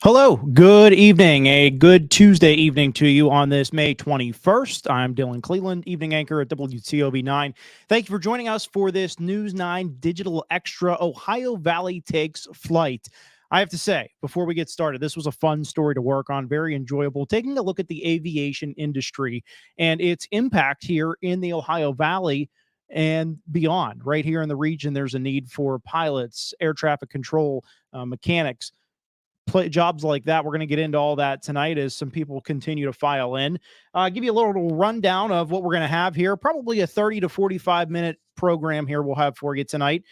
Hello, good evening. A good Tuesday evening to you on this May 21st. I'm Dylan Cleland, evening anchor at WTOV9. Thank you for joining us for this News 9 Digital Extra Ohio Valley Takes Flight. I have to say, before we get started, this was a fun story to work on, very enjoyable, taking a look at the aviation industry and its impact here in the Ohio Valley and beyond. Right here in the region, there's a need for pilots, air traffic control, mechanics, jobs like that. We're going to get into all that tonight as some people continue to file in. Give you a little rundown of what we're going to have here. Probably a 30 to 45-minute program here we'll have for you tonight.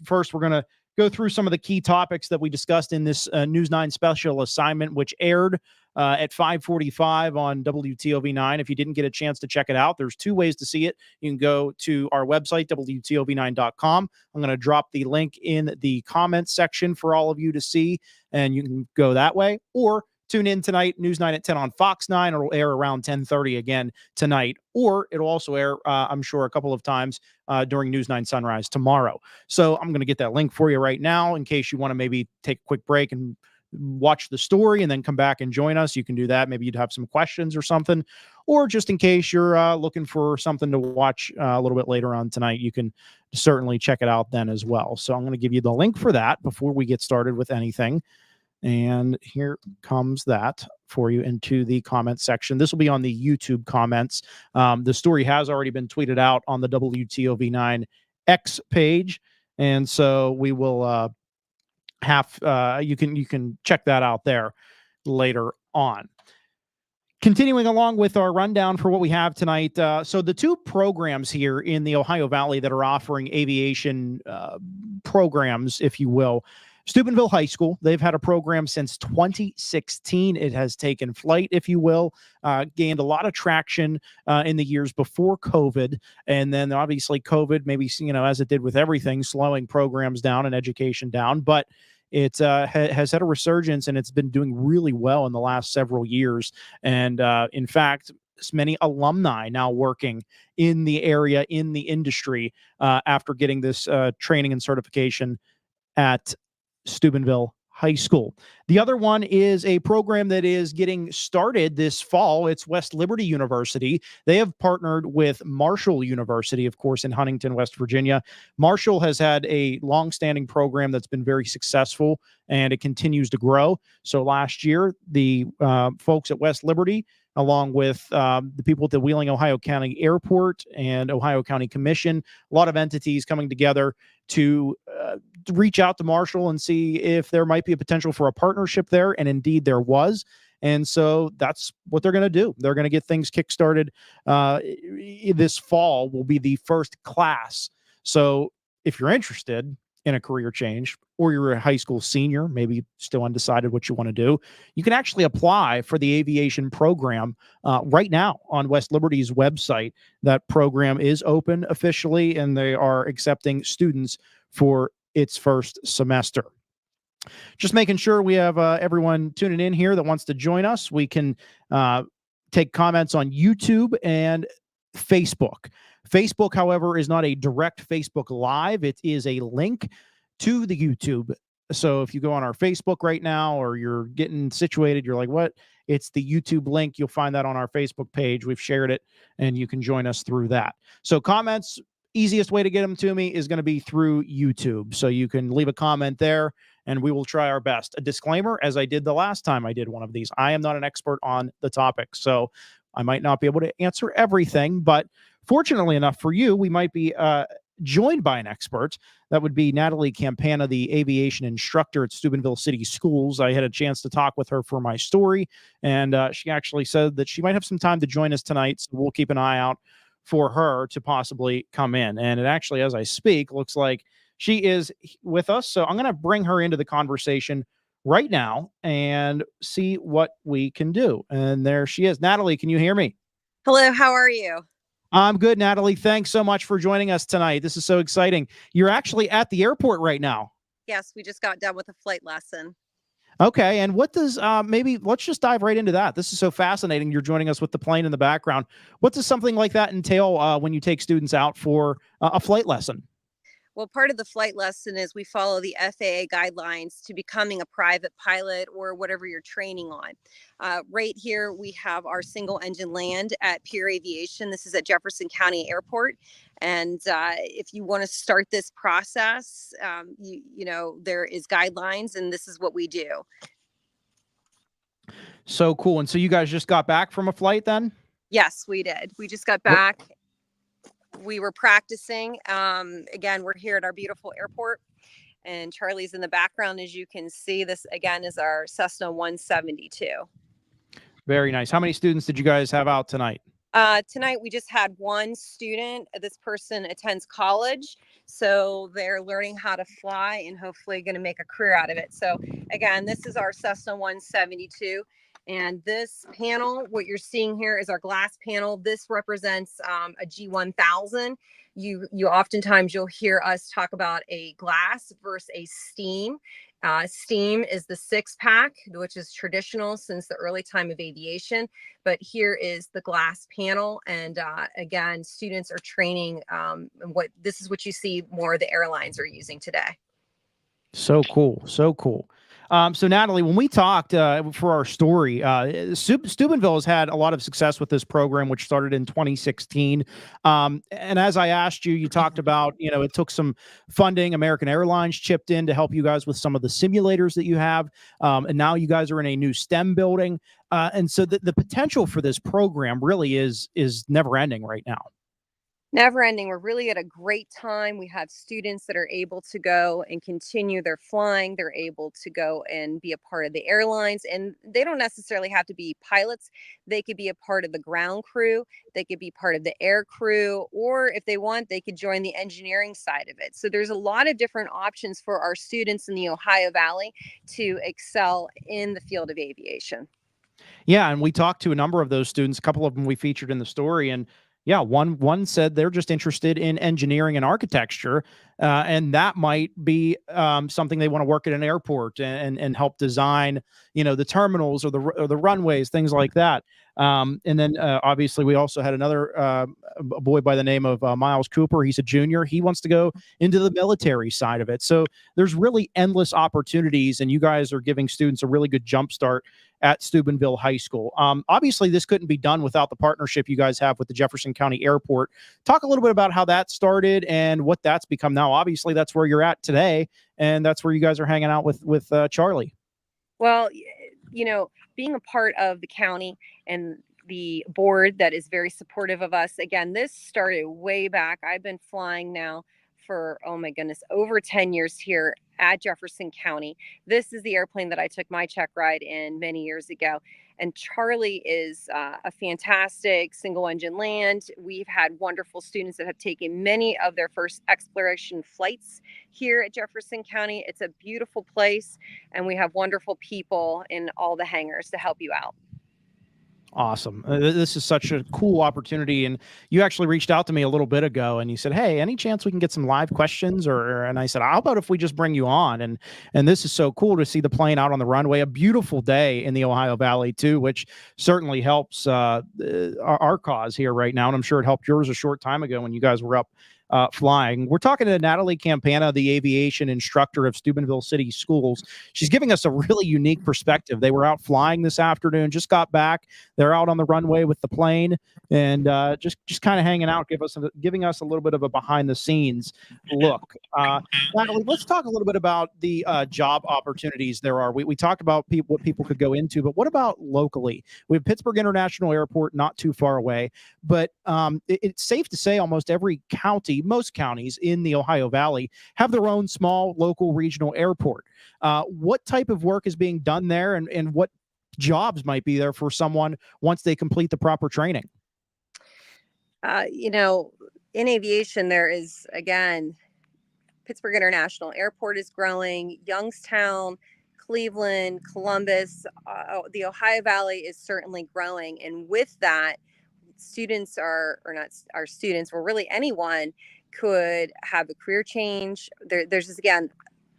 First, we're going to go through some of the key topics that we discussed in this News 9 special assignment, which aired at 5:45 on WTOV9. If you didn't get a chance to check it out, there's two ways to see it. You can go to our website, WTOV9.com. I'm going to drop the link in the comments section for all of you to see, and you can go that way. Or tune in tonight, News 9 at 10 on Fox 9. It'll air around 10:30 again tonight. Or it'll also air, I'm sure, a couple of times during News 9 Sunrise tomorrow. So I'm going to get that link for you right now in case you want to maybe take a quick break and watch the story and then come back and join us. You can do that. Maybe you'd have some questions or something, or just in case you're looking for something to watch a little bit later on tonight, you can certainly check it out then as well. So I'm going to give you the link for that before we get started with anything. And here comes that for you into the comment section. This will be on the YouTube comments. The story has already been tweeted out on the WTOV9 X page. And so we will you can check that out there later on. Continuing along with our rundown for what we have tonight. So the two programs here in the Ohio Valley that are offering aviation programs, if you will, Steubenville High School, they've had a program since 2016. It has taken flight, if you will, gained a lot of traction in the years before COVID. And then obviously COVID, maybe, as it did with everything, slowing programs down and education down. But it has had a resurgence, and it's been doing really well in the last several years. And in fact, many alumni now working in the area, in the industry, after getting this training and certification at Steubenville High School. The other one is a program that is getting started this fall. It's West Liberty University. They have partnered with Marshall University, of course, in Huntington, West Virginia. Marshall has had a long-standing program that's been very successful, and it continues to grow. So last year, the folks at West Liberty, along with the people at the Wheeling, Ohio County Airport and Ohio County Commission, a lot of entities coming together to reach out to Marshall and see if there might be a potential for a partnership there. And indeed there was. And so that's what they're going to do. They're going to get things kickstarted. This fall will be the first class. So if you're interested in a career change, or you're a high school senior, maybe still undecided what you want to do, you can actually apply for the aviation program right now on West Liberty's website. That program is open officially, and they are accepting students for its first semester. Just making sure we have everyone tuning in here that wants to join us. We can take comments on YouTube and Facebook. Facebook, however, is not a direct Facebook Live. It is a link to the YouTube. So if you go on our Facebook right now, or you're getting situated, you're like, what? It's the YouTube link. You'll find that on our Facebook page. We've shared it, and you can join us through that. So comments, easiest way to get them to me is going to be through YouTube. So you can leave a comment there, and we will try our best. A disclaimer, as I did the last time I did one of these, I am not an expert on the topic, so I might not be able to answer everything, but fortunately enough for you, we might be joined by an expert. That would be Natalie Campana, the aviation instructor at Steubenville City Schools. I had a chance to talk with her for my story, and she actually said that she might have some time to join us tonight, so we'll keep an eye out for her to possibly come in. And it actually, as I speak, looks like she is with us, so I'm going to bring her into the conversation right now and see what we can do. And there she is. Natalie, can you hear me? Hello, how are you? I'm good, Natalie. Thanks so much for joining us tonight. This is so exciting. You're actually at the airport right now. Yes, we just got done with a flight lesson. Okay, and what does, maybe let's just dive right into that. This is so fascinating. You're joining us with the plane in the background. What does something like that entail when you take students out for a flight lesson? Well, part of the flight lesson is we follow the FAA guidelines to becoming a private pilot or whatever you're training on. Right here, we have our single engine land at Pier Aviation. This is at Jefferson County Airport. And if you want to start this process, there is guidelines, and this is what we do. So cool. And so you guys just got back from a flight then? Yes, we did. We just got back. We were practicing. Again, we're here at our beautiful airport, and Charlie's in the background. As you can see, this again is our Cessna 172. Very nice. How many students did you guys have out tonight? Tonight we just had one student. This person attends college, so they're learning how to fly and hopefully going to make a career out of it. So again, this is our Cessna 172. And this panel, what you're seeing here is our glass panel. This represents a G1000. You oftentimes you'll hear us talk about a glass versus a steam. Steam is the 6-pack, which is traditional since the early time of aviation. But here is the glass panel. And again, students are training this is what you see more of the airlines are using today. So cool. So cool. So Natalie, when we talked for our story, Steubenville has had a lot of success with this program, which started in 2016. And as I asked you, you talked about, it took some funding. American Airlines chipped in to help you guys with some of the simulators that you have. And now you guys are in a new STEM building. And so the potential for this program really is never ending right now. Never ending. We're really at a great time. We have students that are able to go and continue their flying. They're able to go and be a part of the airlines, and they don't necessarily have to be pilots. They could be a part of the ground crew. They could be part of the air crew, or if they want, they could join the engineering side of it. So there's a lot of different options for our students in the Ohio Valley to excel in the field of aviation. Yeah, and we talked to a number of those students. A couple of them we featured in the story, and yeah, one said they're just interested in engineering and architecture, and that might be something they want to work at an airport and help design, the terminals or the runways, things like that. And then obviously we also had another a boy by the name of Miles Cooper. He's a junior. He wants to go into the military side of it. So there's really endless opportunities, and you guys are giving students a really good jump start at Steubenville High School. Obviously, this couldn't be done without the partnership you guys have with the Jefferson County Airport. Talk a little bit about how that started and what that's become now. Obviously, that's where you're at today, and that's where you guys are hanging out with Charlie. Well, being a part of the county and the board that is very supportive of us. Again, this started way back. I've been flying now for, oh my goodness, over 10 years here at Jefferson County. This is the airplane that I took my check ride in many years ago. And Charlie is a fantastic single engine land. We've had wonderful students that have taken many of their first exploration flights here at Jefferson County. It's a beautiful place, and we have wonderful people in all the hangars to help you out. Awesome. This is such a cool opportunity. And you actually reached out to me a little bit ago and you said, "Hey, any chance we can get some live questions?" And I said, "How about if we just bring you on?" And this is so cool to see the plane out on the runway, a beautiful day in the Ohio Valley too, which certainly helps our cause here right now. And I'm sure it helped yours a short time ago when you guys were up flying. We're talking to Natalie Campana, the aviation instructor of Steubenville City Schools. She's giving us a really unique perspective. They were out flying this afternoon, just got back. They're out on the runway with the plane and just kind of hanging out, giving us a little bit of a behind the scenes look. Natalie, let's talk a little bit about the job opportunities there are. We talked about what people could go into, but what about locally? We have Pittsburgh International Airport not too far away, but it's safe to say almost every county, most counties in the Ohio Valley have their own small local regional airport. What type of work is being done there, and what jobs might be there for someone once they complete the proper training? In aviation, there is, again, Pittsburgh International Airport is growing, Youngstown, Cleveland, Columbus, the Ohio Valley is certainly growing. And with that, students or not our students, or really anyone could have a career change. There's just, again,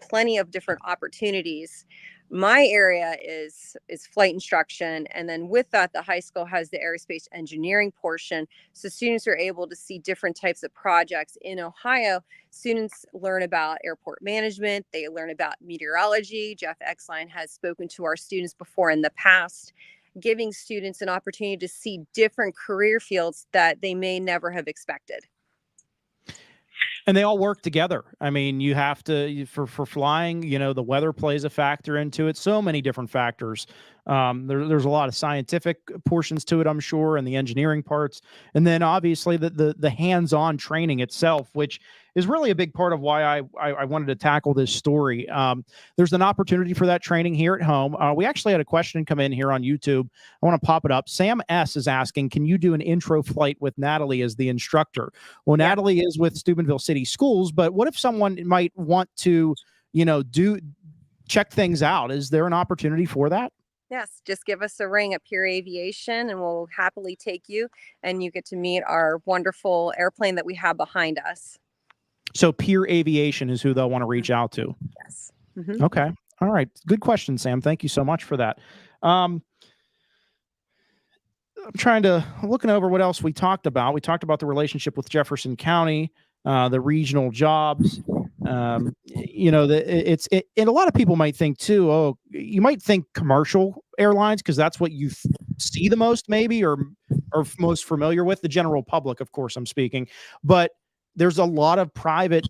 plenty of different opportunities My area is flight instruction, and then with that the high school has the aerospace engineering portion, so students are able to see different types of projects. In Ohio, students learn about airport management, they learn about meteorology. Jeff Exline has spoken to our students before in the past, giving students an opportunity to see different career fields that they may never have expected. And they all work together. I mean, you have to for flying. The weather plays a factor into it. So many different factors. There's a lot of scientific portions to it, I'm sure, and the engineering parts, and then obviously the hands-on training itself, which is really a big part of why I wanted to tackle this story. There's an opportunity for that training here at home. We actually had a question come in here on YouTube. I want to pop it up. Sam S is asking, can you do an intro flight with Natalie as the instructor? Well, yeah. Natalie is with Steubenville City Schools, but what if someone might want to, check things out? Is there an opportunity for that? Yes, just give us a ring at Pure Aviation and we'll happily take you, and you get to meet our wonderful airplane that we have behind us. So Pure Aviation is who they'll want to reach out to. Yes. Mm-hmm. Okay. All right. Good question, Sam. Thank you so much for that. I'm looking over what else we talked about. We talked about the relationship with Jefferson County, the regional jobs. And a lot of people might think too, oh, you might think commercial airlines, because that's what you see the most, maybe, or most familiar with. The general public, of course, I'm speaking, but there's a lot of private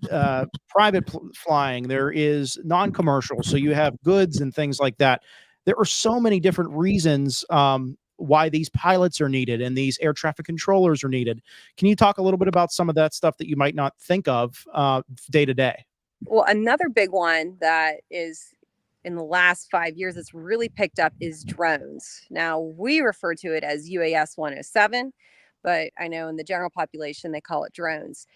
flying. There is non-commercial, so you have goods and things like that. There are so many different reasons why these pilots are needed and these air traffic controllers are needed. Can you talk a little bit about some of that stuff that you might not think of day to day? Well, another big one that is in the last 5 years that's really picked up is drones. Now, we refer to it as UAS 107, but I know in the general population they call it drones.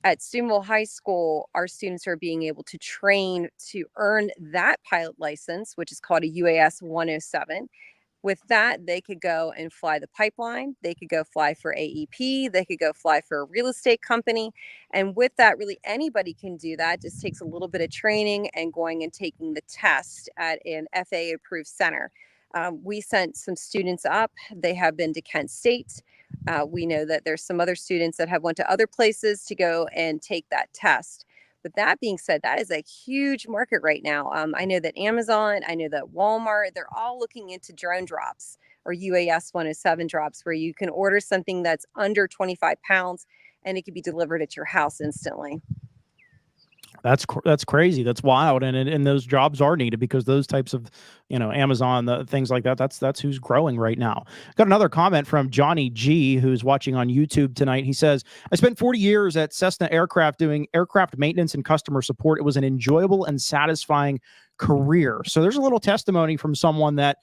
At Steubenville High School, our students are being able to train to earn that pilot license, which is called a UAS 107. With that, they could go and fly the pipeline. They could go fly for AEP. They could go fly for a real estate company. And with that, really anybody can do that. It just takes a little bit of training and going and taking the test at an FAA approved center. We sent some students up. They have been to Kent State. We know that there's some other students that have went to other places to go and take that test. But that being said, that is a huge market right now. I know that Amazon, I know that Walmart, they're all looking into drone drops or UAS 107 drops, where you can order something that's under 25 pounds and it can be delivered at your house instantly. That's crazy. That's wild. And those jobs are needed, because those types of, Amazon, things like that, that's who's growing right now. Got another comment from Johnny G, who's watching on YouTube tonight. He says, I spent 40 years at Cessna Aircraft doing aircraft maintenance and customer support. It was an enjoyable and satisfying career. So there's a little testimony from someone that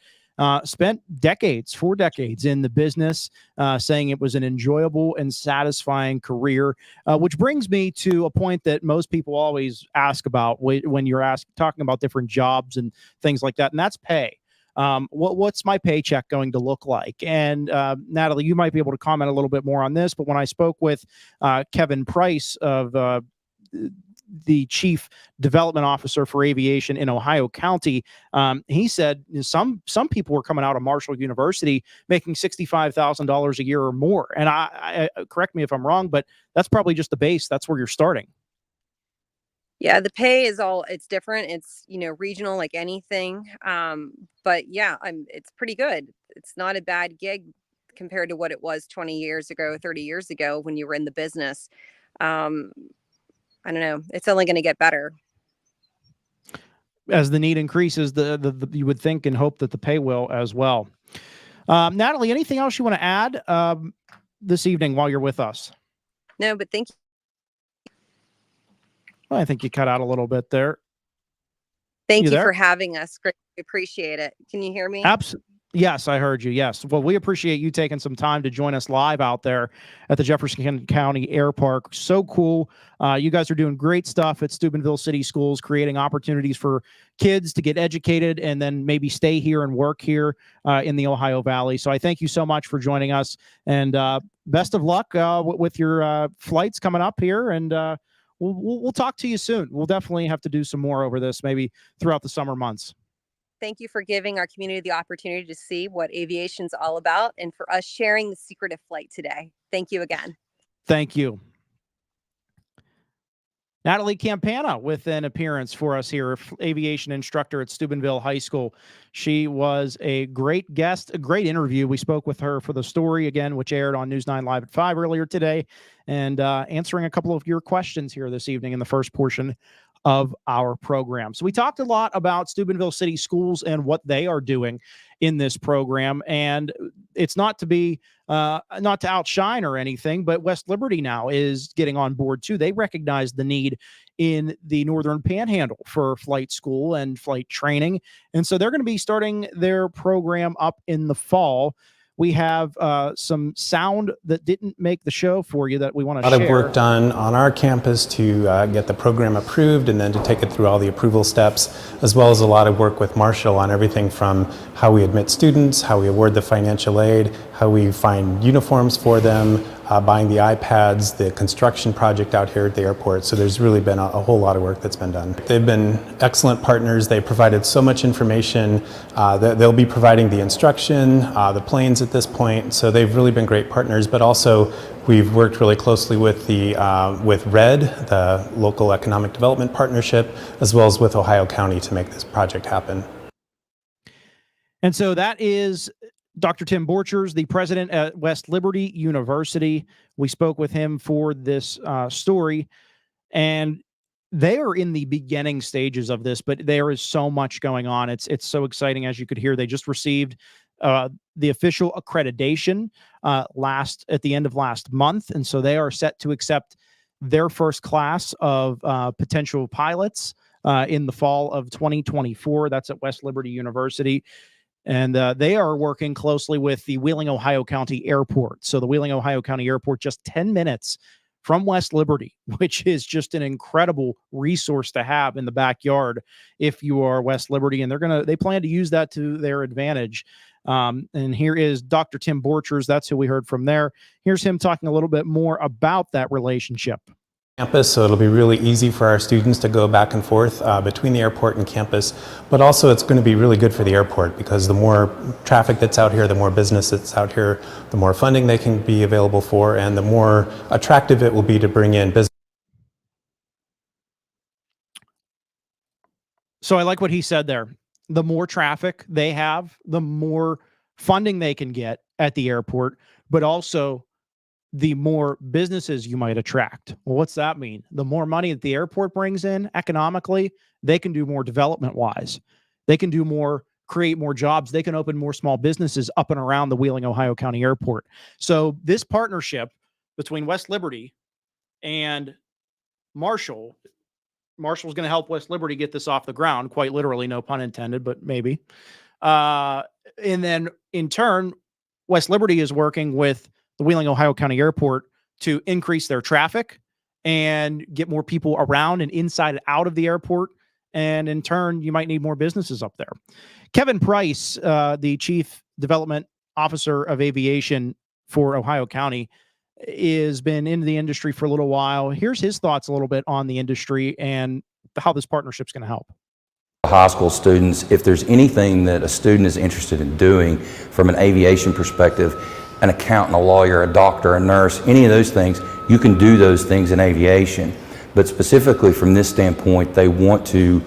spent 4 decades in the business, saying it was an enjoyable and satisfying career, which brings me to a point that most people always ask about when you're talking about different jobs and things like that, and that's pay. What's my paycheck going to look like? And Natalie, you might be able to comment a little bit more on this, but when I spoke with Kevin Price of the chief development officer for aviation in Ohio County, he said some people were coming out of Marshall University making $65,000 a year or more. And I correct me if I'm wrong, but that's probably just the base. That's where you're starting. Yeah, the pay is it's different. It's, regional like anything. But yeah, it's pretty good. It's not a bad gig compared to what it was 20 years ago, 30 years ago when you were in the business. I don't know. It's only going to get better. As the need increases, you would think and hope that the pay will as well. Natalie, anything else you want to add this evening while you're with us? No, but thank you. Well, I think you cut out a little bit there. Thank you for having us. Great. Appreciate it. Can you hear me? Absolutely. Yes, I heard you. Yes. Well, we appreciate you taking some time to join us live out there at the Jefferson County Air Park. So cool. You guys are doing great stuff at Steubenville City Schools, creating opportunities for kids to get educated and then maybe stay here and work here in the Ohio Valley. So I thank you so much for joining us, and best of luck with your flights coming up here. And we'll talk to you soon. We'll definitely have to do some more over this, maybe throughout the summer months. Thank you for giving our community the opportunity to see what aviation's all about and for us sharing the secret of flight today. Thank you again. Thank you. Natalie Campana with an appearance for us here, aviation instructor at Steubenville High School. She was a great guest, a great interview. We spoke with her for the story again, which aired on News 9 Live at 5 earlier today, and answering a couple of your questions here this evening in the first portion of our program. So we talked a lot about Steubenville City Schools and what they are doing in this program, and it's not to outshine or anything, but West Liberty now is getting on board too. They recognize the need in the Northern Panhandle for flight school and flight training, and so they're going to be starting their program up in the fall. We have some sound that didn't make the show for you that we want to share. A lot of work done on our campus to get the program approved and then to take it through all the approval steps, as well as a lot of work with Marshall on everything from how we admit students, how we award the financial aid, how we find uniforms for them, buying the iPads, the construction project out here at the airport. So there's really been a whole lot of work that's been done. They've been excellent partners. They provided so much information. They'll be providing the instruction, the planes at this point. So they've really been great partners, but also we've worked really closely with with RED, the local economic development partnership, as well as with Ohio County to make this project happen. And so that is Dr. Tim Borchers, the president at West Liberty University. We spoke with him for this story, and they are in the beginning stages of this, but there is so much going on. It's so exciting. As you could hear, they just received the official accreditation at the end of last month, and so they are set to accept their first class of potential pilots in the fall of 2024. That's at West Liberty University. And they are working closely with the Wheeling, Ohio County Airport. So the Wheeling, Ohio County Airport, just 10 minutes from West Liberty, which is just an incredible resource to have in the backyard if you are West Liberty. And they plan to use that to their advantage. And here is Dr. Tim Borchers. That's who we heard from there. Here's him talking a little bit more about that relationship. Campus, so it'll be really easy for our students to go back and forth between the airport and campus, but also it's going to be really good for the airport because the more traffic that's out here, the more business that's out here, the more funding they can be available for, and the more attractive it will be to bring in business. So I like what he said there. The more traffic they have, the more funding they can get at the airport, but also the more businesses you might attract. Well, what's that mean? The more money that the airport brings in economically, they can do more development-wise. They can do more, create more jobs. They can open more small businesses up and around the Wheeling, Ohio County Airport. So this partnership between West Liberty and Marshall's going to help West Liberty get this off the ground, quite literally, no pun intended, but maybe. And then in turn, West Liberty is working with the Wheeling, Ohio County Airport to increase their traffic and get more people around and inside and out of the airport. And in turn, you might need more businesses up there. Kevin Price, the Chief Development Officer of Aviation for Ohio County, has been in the industry for a little while. Here's his thoughts a little bit on the industry and how this partnership is going to help. High school students, if there's anything that a student is interested in doing from an aviation perspective, an accountant, a lawyer, a doctor, a nurse, any of those things, you can do those things in aviation. But specifically from this standpoint, they want to,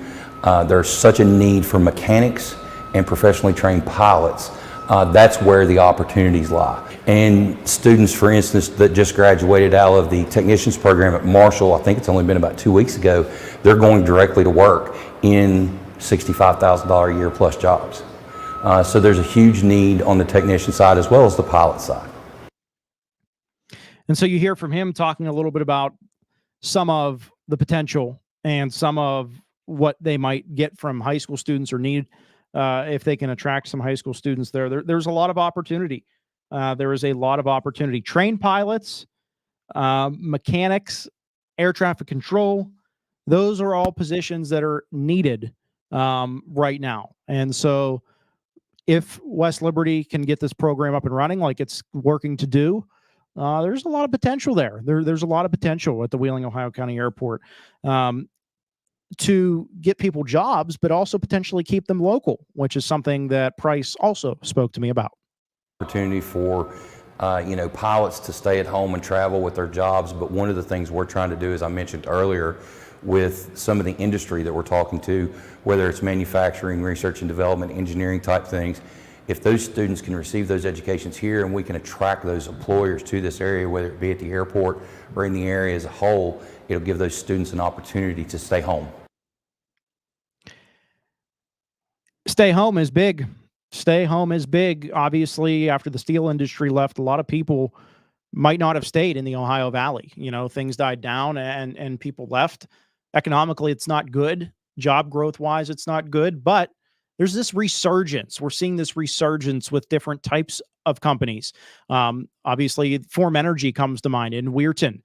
there's such a need for mechanics and professionally trained pilots. That's where the opportunities lie. And students, for instance, that just graduated out of the technicians program at Marshall, I think it's only been about 2 weeks ago, they're going directly to work in $65,000 a year plus jobs. So there's a huge need on the technician side as well as the pilot side. And so you hear from him talking a little bit about some of the potential and some of what they might get from high school students or need if they can attract some high school students there. There's a lot of opportunity. There is a lot of opportunity. Trained pilots, mechanics, air traffic control, those are all positions that are needed right now. And so if West Liberty can get this program up and running like it's working to do, there's a lot of potential there. There's a lot of potential at the Wheeling, Ohio County Airport. to get people jobs, but also potentially keep them local, which is something that Price also spoke to me about. Opportunity for pilots to stay at home and travel with their jobs. But one of the things we're trying to do, as I mentioned earlier, with some of the industry that we're talking to, whether it's manufacturing, research and development, engineering type things, if those students can receive those educations here and we can attract those employers to this area, whether it be at the airport or in the area as a whole, it'll give those students an opportunity to stay home. Stay home is big. Stay home is big. Obviously, after the steel industry left, a lot of people might not have stayed in the Ohio Valley. Things died down and people left. Economically, it's not good. Job growth wise, it's not good, but there's this resurgence. We're seeing this resurgence with different types of companies. Obviously, Form Energy comes to mind in Weirton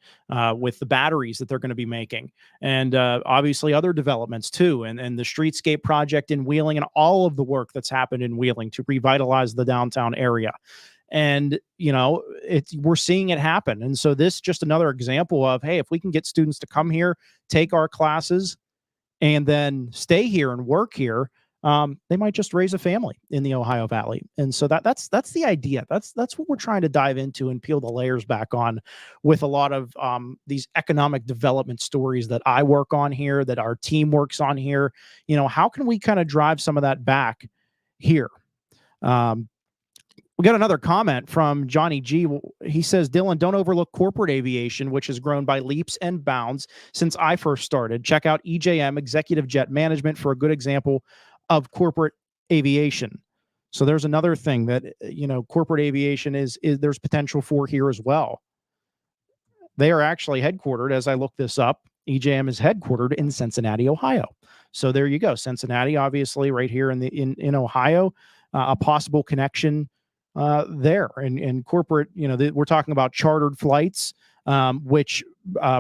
with the batteries that they're going to be making. And obviously other developments too. And the Streetscape project in Wheeling and all of the work that's happened in Wheeling to revitalize the downtown area. And, we're seeing it happen. And so this just another example of, hey, if we can get students to come here, take our classes, and then stay here and work here, they might just raise a family in the Ohio Valley. And so that's the idea. That's what we're trying to dive into and peel the layers back on with a lot of these economic development stories that I work on here, that our team works on here. How can we kind of drive some of that back here? We got another comment from Johnny G. He says, Dylan, don't overlook corporate aviation, which has grown by leaps and bounds since I first started. Check out EJM, Executive Jet Management, for a good example of corporate aviation. So there's another thing that, corporate aviation is there's potential for here as well. They are actually headquartered, as I looked this up, EJM is headquartered in Cincinnati, Ohio. So there you go. Cincinnati, obviously right here in Ohio, a possible connection there. And corporate, we're talking about chartered flights, which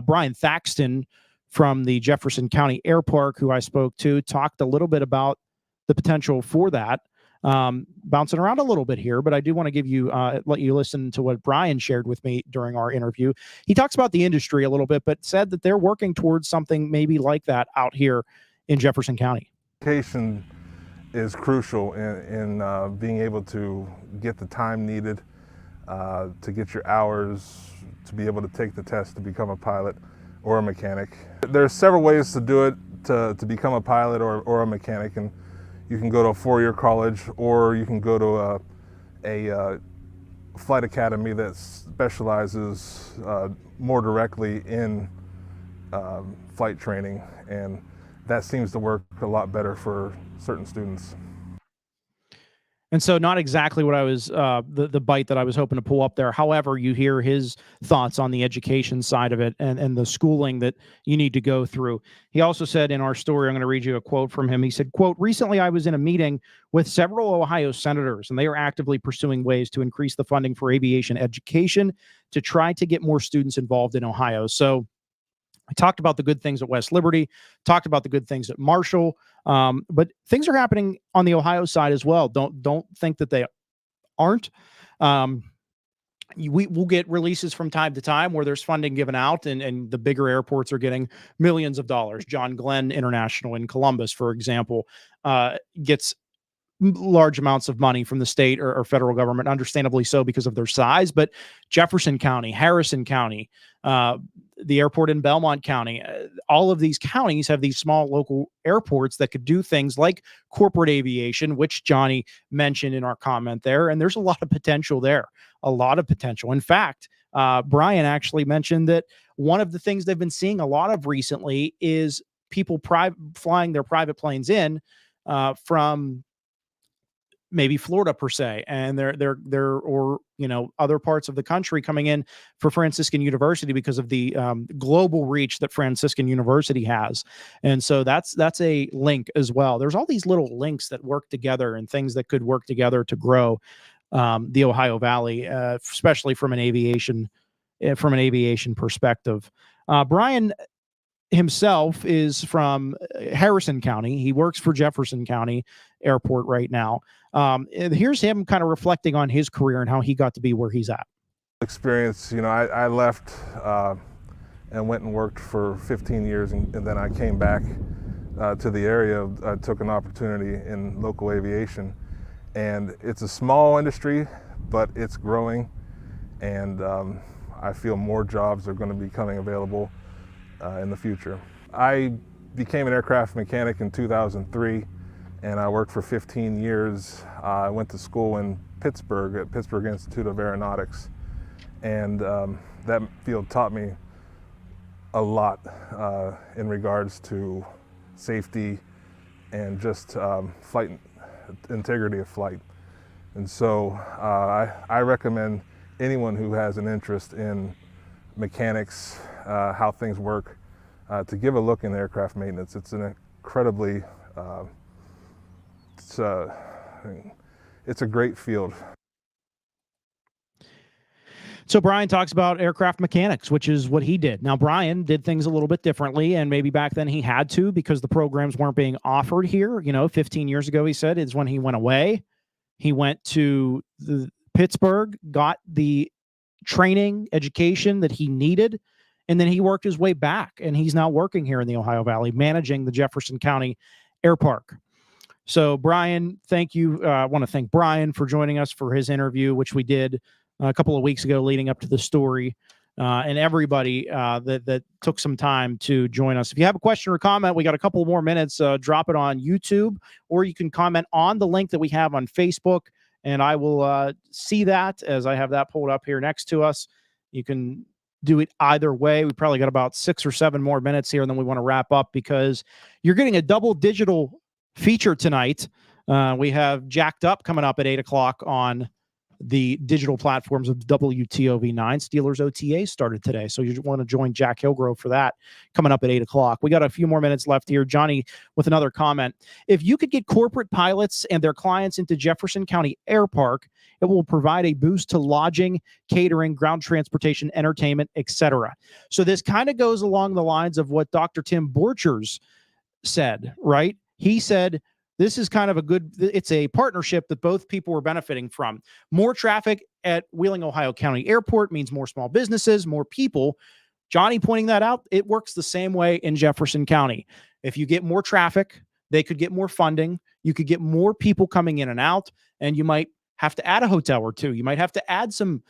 Brian Thaxton from the Jefferson County Air Park, who I spoke to, talked a little bit about the potential for that. Bouncing around a little bit here, but I do want to give you, let you listen to what Brian shared with me during our interview. He talks about the industry a little bit, but said that they're working towards something maybe like that out here in Jefferson County. Education is crucial in being able to get the time needed to get your hours to be able to take the test to become a pilot or a mechanic. There's several ways to do it to become a pilot or a mechanic, and you can go to a four-year college, or you can go to a flight academy that specializes more directly in flight training, and that seems to work a lot better for certain students. And so not exactly what I was, the bite that I was hoping to pull up there. However, you hear his thoughts on the education side of it and the schooling that you need to go through. He also said in our story, I'm going to read you a quote from him. He said, quote, recently I was in a meeting with several Ohio senators, and they are actively pursuing ways to increase the funding for aviation education to try to get more students involved in Ohio. So I talked about the good things at West Liberty, talked about the good things at Marshall, but things are happening on the Ohio side as well. Don't think that they aren't. We'll get releases from time to time where there's funding given out, and the bigger airports are getting millions of dollars. John Glenn International in Columbus, for example, gets large amounts of money from the state or federal government, understandably so because of their size. But Jefferson County, Harrison County, the airport in Belmont County, all of these counties have these small local airports that could do things like corporate aviation, which Johnny mentioned in our comment there. And there's a lot of potential there, a lot of potential. In fact, Brian actually mentioned that one of the things they've been seeing a lot of recently is people flying their private planes in from maybe Florida per se, and they're or other parts of the country coming in for Franciscan University because of the global reach that Franciscan University has. And so that's a link as well. There's all these little links that work together and things that could work together to grow the Ohio Valley, especially from an aviation perspective. Brian himself is from Harrison County. He works for Jefferson County Airport right now. And here's him kind of reflecting on his career and how he got to be where he's at. Experience, I left and went and worked for 15 years, and then I came back to the area, I took an opportunity in local aviation. And it's a small industry, but it's growing. And I feel more jobs are going to be coming available in the future. I became an aircraft mechanic in 2003, and I worked for 15 years. I went to school in Pittsburgh at Pittsburgh Institute of Aeronautics, and that field taught me a lot in regards to safety and just flight integrity of flight. And so I recommend anyone who has an interest in mechanics, how things work, to give a look in aircraft maintenance. It's an incredibly, it's a great field. So Brian talks about aircraft mechanics, which is what he did. Now, Brian did things a little bit differently, and maybe back then he had to because the programs weren't being offered here. 15 years ago, he said, is when he went away. He went to Pittsburgh, got the training, education that he needed, and then he worked his way back, and he's now working here in the Ohio Valley, managing the Jefferson County Air Park. So, Brian, thank you. I want to thank Brian for joining us for his interview, which we did a couple of weeks ago leading up to the story, and everybody that took some time to join us. If you have a question or comment, we got a couple more minutes. Drop it on YouTube, or you can comment on the link that we have on Facebook, and I will see that as I have that pulled up here next to us. You can do it either way. We probably got about 6 or 7 more minutes here, and then we want to wrap up because you're getting a double digital feature tonight. We have Jacked Up coming up at 8 o'clock on the digital platforms of WTOV9. Steelers OTA started today, so you want to join Jack Hillgrove for that coming up at 8 o'clock. We got a few more minutes left here. Johnny with another comment. If you could get corporate pilots and their clients into Jefferson County Air Park, it will provide a boost to lodging, catering, ground transportation, entertainment, etc. So this kind of goes along the lines of what Dr. Tim Borchers said, right? He said, this is kind of it's a partnership that both people were benefiting from. More traffic at Wheeling, Ohio County Airport means more small businesses, more people. Johnny pointing that out, it works the same way in Jefferson County. If you get more traffic, they could get more funding. You could get more people coming in and out, and you might have to add a hotel or two. You might have to add some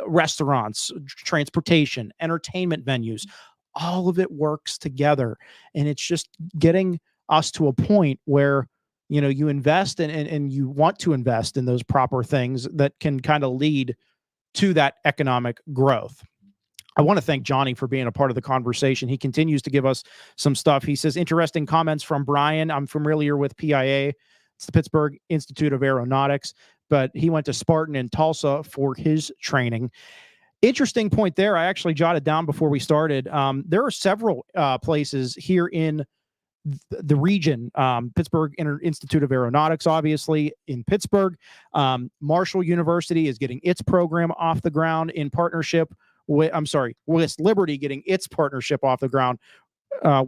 restaurants, transportation, entertainment venues. All of it works together, and it's just getting us to a point where, you invest and you want to invest in those proper things that can kind of lead to that economic growth. I want to thank Johnny for being a part of the conversation. He continues to give us some stuff. He says, interesting comments from Brian. I'm familiar with PIA. It's the Pittsburgh Institute of Aeronautics, but he went to Spartan in Tulsa for his training. Interesting point there. I actually jotted down before we started. There are several places here in the region, Pittsburgh Institute of Aeronautics, obviously in Pittsburgh. Marshall University is getting its program off the ground in partnership with, West Liberty getting its partnership off the ground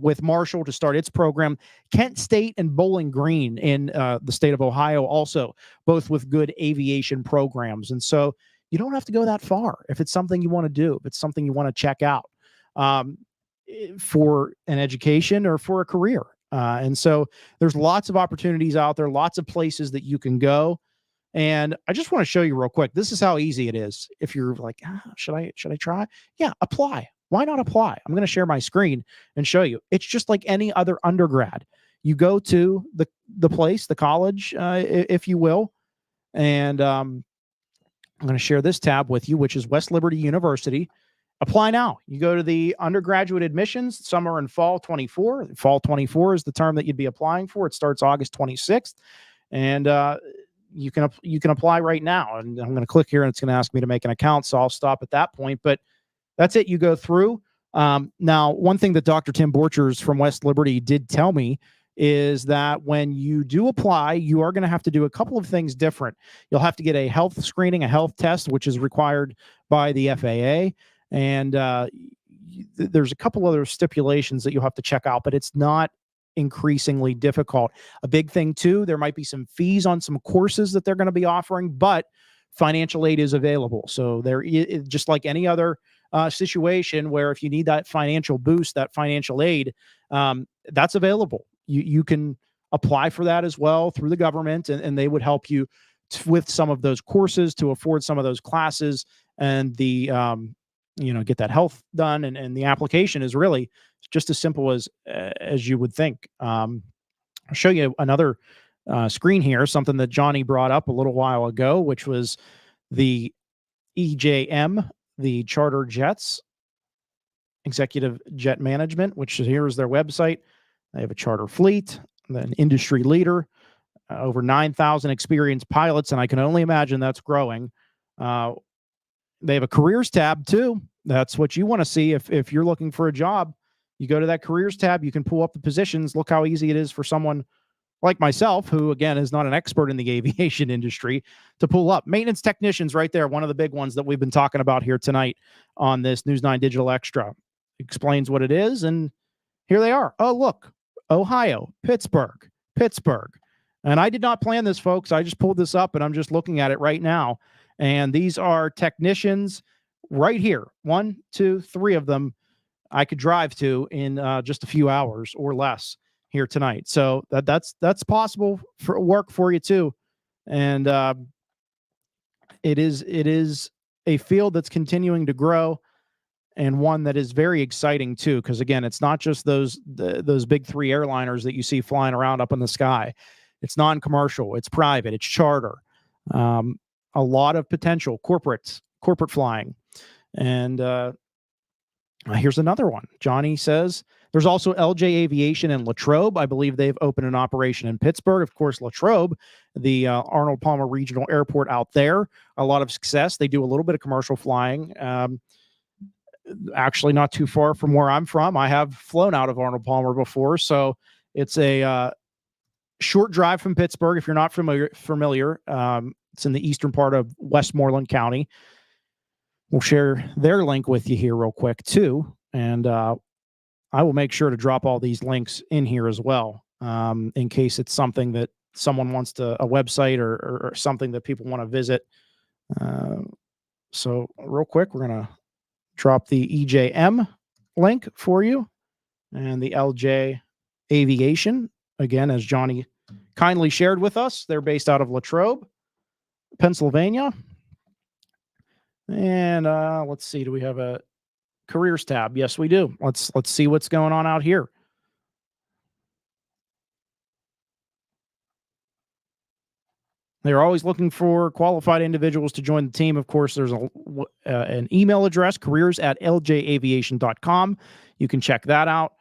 with Marshall to start its program. Kent State and Bowling Green in the state of Ohio also, both with good aviation programs. And so you don't have to go that far if it's something you want to do, if it's something you want to check out. For an education or for a career. And so there's lots of opportunities out there, lots of places that you can go. And I just want to show you real quick. This is how easy it is. If you're like, should I try? Yeah, apply. Why not apply? I'm going to share my screen and show you. It's just like any other undergrad. You go to the place, the college, if you will. And I'm going to share this tab with you, which is West Liberty University. Apply now. You go to the undergraduate admissions, summer and fall 24. Fall 24 is the term that you'd be applying for. It starts August 26th. And you can apply right now. And I'm going to click here and it's going to ask me to make an account. So I'll stop at that point. But that's it. You go through. Now, one thing that Dr. Tim Borchers from West Liberty did tell me is that when you do apply, you are going to have to do a couple of things different. You'll have to get a health screening, a health test, which is required by the FAA. And there's a couple other stipulations that you'll have to check out, but it's not increasingly difficult. A big thing too, there might be some fees on some courses that they're going to be offering, but financial aid is available. So there is, just like any other situation where if you need that financial boost, that financial aid, that's available. You can apply for that as well through the government, and they would help you with some of those courses to afford some of those classes, and get that health done. And the application is really just as simple as you would think. I'll show you another screen here, something that Johnny brought up a little while ago, which was the EJM, the Charter Jets, Executive Jet Management, which here is their website. They have a charter fleet, an industry leader, over 9,000 experienced pilots, and I can only imagine that's growing. They have a careers tab too. That's what you want to see if you're looking for a job. You go to that careers tab, you can pull up the positions. Look how easy it is for someone like myself, who again is not an expert in the aviation industry, to pull up. Maintenance technicians right there, one of the big ones that we've been talking about here tonight on this News 9 Digital Extra. Explains what it is, and here they are. Oh, look, Ohio, Pittsburgh. And I did not plan this, folks. I just pulled this up, and I'm just looking at it right now. And these are technicians right here. 1, 2, 3 of them I could drive to in just a few hours or less here tonight. So that's possible for work for you too. And it is a field that's continuing to grow, and one that is very exciting too, because again, it's not just those big 3 airliners that you see flying around up in the sky. It's non-commercial, it's private, it's charter. A lot of potential corporate flying. And here's another one. Johnny says there's also LJ Aviation in Latrobe. I believe they've opened an operation in Pittsburgh. Of course, Latrobe, the Arnold Palmer Regional Airport out there, a lot of success. They do a little bit of commercial flying. Actually, not too far from where I'm from. I have flown out of Arnold Palmer before, so it's a short drive from Pittsburgh. If you're not familiar, it's in the eastern part of Westmoreland County. We'll share their link with you here real quick too, and I will make sure to drop all these links in here as well, in case it's something that someone wants a website or something that people want to visit. So real quick, we're going to drop the EJM link for you, and the LJ Aviation, again, as Johnny kindly shared with us. They're based out of Latrobe, Pennsylvania. And let's see, do we have a careers tab? Yes, we do. Let's see what's going on out here. They're always looking for qualified individuals to join the team. Of course, there's an email address, careers@ljaviation.com. You can check that out.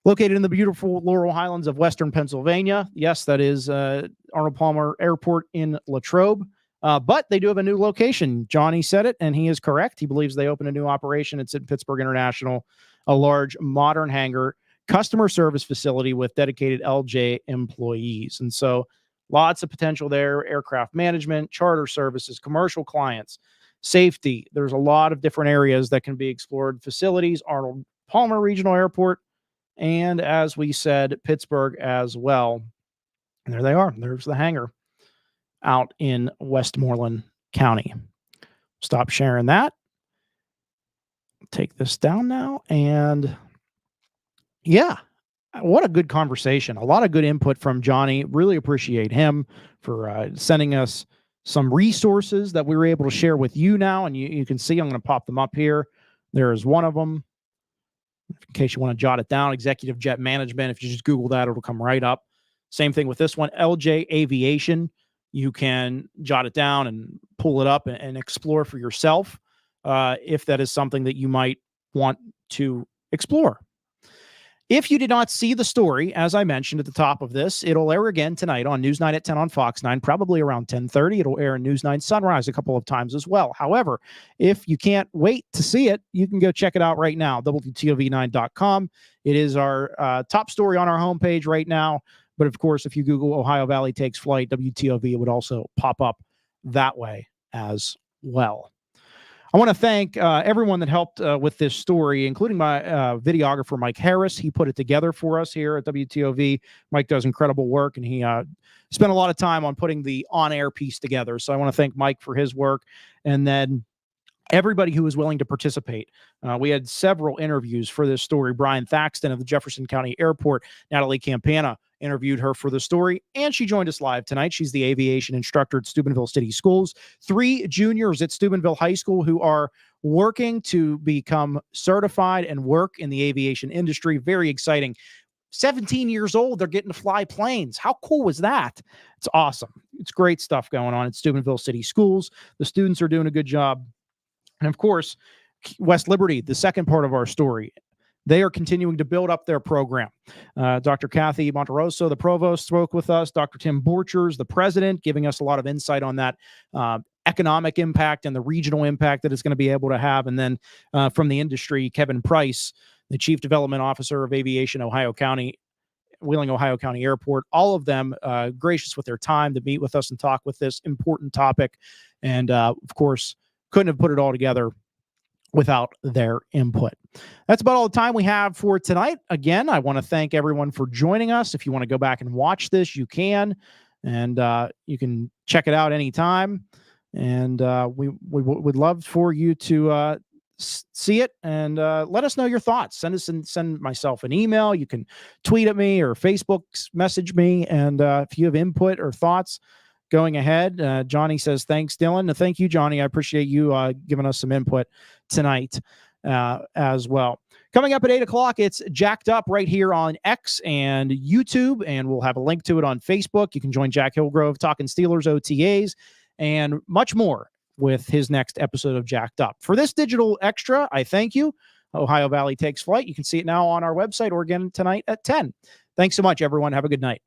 Located in the beautiful Laurel Highlands of Western Pennsylvania. Yes, that is Arnold Palmer Airport in Latrobe. But they do have a new location. Johnny said it, and he is correct. He believes they opened a new operation. It's at Pittsburgh International, a large modern hangar, customer service facility with dedicated LJ employees. And so lots of potential there. Aircraft management, charter services, commercial clients, safety. There's a lot of different areas that can be explored. Facilities, Arnold Palmer Regional Airport, and as we said, Pittsburgh as well. And there they are. There's the hangar out in Westmoreland County. Stop sharing that. Take this down now. And yeah, what a good conversation. A lot of good input from Johnny. Really appreciate him for sending us some resources that we were able to share with you now. And you can see, I'm going to pop them up here. There is one of them. In case you want to jot it down, Executive Jet Management. If you just Google that, it'll come right up. Same thing with this one, LJ Aviation. You can jot it down and pull it up and explore for yourself if that is something that you might want to explore. If you did not see the story, as I mentioned at the top of this, it'll air again tonight on News 9 at 10 on Fox 9, probably around 10:30. It'll air in News 9 Sunrise a couple of times as well. However, if you can't wait to see it, you can go check it out right now, WTOV9.com. It is our top story on our homepage right now. But of course, if you Google Ohio Valley Takes Flight, WTOV, it would also pop up that way as well. I want to thank everyone that helped with this story, including my videographer, Mike Harris. He put it together for us here at WTOV. Mike does incredible work, and he spent a lot of time on putting the on-air piece together. So I want to thank Mike for his work. And then everybody who was willing to participate. We had several interviews for this story. Brian Thaxton of the Jefferson County Airport, Natalie Campana interviewed her for the story, and she joined us live tonight. She's the aviation instructor at Steubenville City Schools. 3 juniors at Steubenville High School who are working to become certified and work in the aviation industry. Very exciting. 17 years old, they're getting to fly planes. How cool was that? It's awesome. It's great stuff going on at Steubenville City Schools. The students are doing a good job. And of course, West Liberty, the second part of our story, they are continuing to build up their program. Dr. Kathy Monteroso, the provost, spoke with us. Dr. Tim Borchers, the president, giving us a lot of insight on that economic impact and the regional impact that it's going to be able to have. And then from the industry, Kevin Price, the chief development officer of aviation, Wheeling, Ohio County Airport, all of them gracious with their time to meet with us and talk with this important topic. And of course, couldn't have put it all together without their input. That's about all the time we have for tonight. Again, I want to thank everyone for joining us. If you want to go back and watch this, you can, and you can check it out anytime. And we would love for you to see it and let us know your thoughts. Send myself an email. You can tweet at me or Facebook message me. And if you have input or thoughts going ahead, Johnny says, thanks, Dylan. Thank you, Johnny. I appreciate you giving us some input tonight as well. Coming up at 8 o'clock, it's Jacked Up right here on X and YouTube, and we'll have a link to it on Facebook. You can join Jack Hillgrove talking Steelers OTAs and much more with his next episode of Jacked Up. For this digital extra, I thank you. Ohio Valley takes flight. You can see it now on our website or again tonight at 10. Thanks so much, everyone. Have a good night.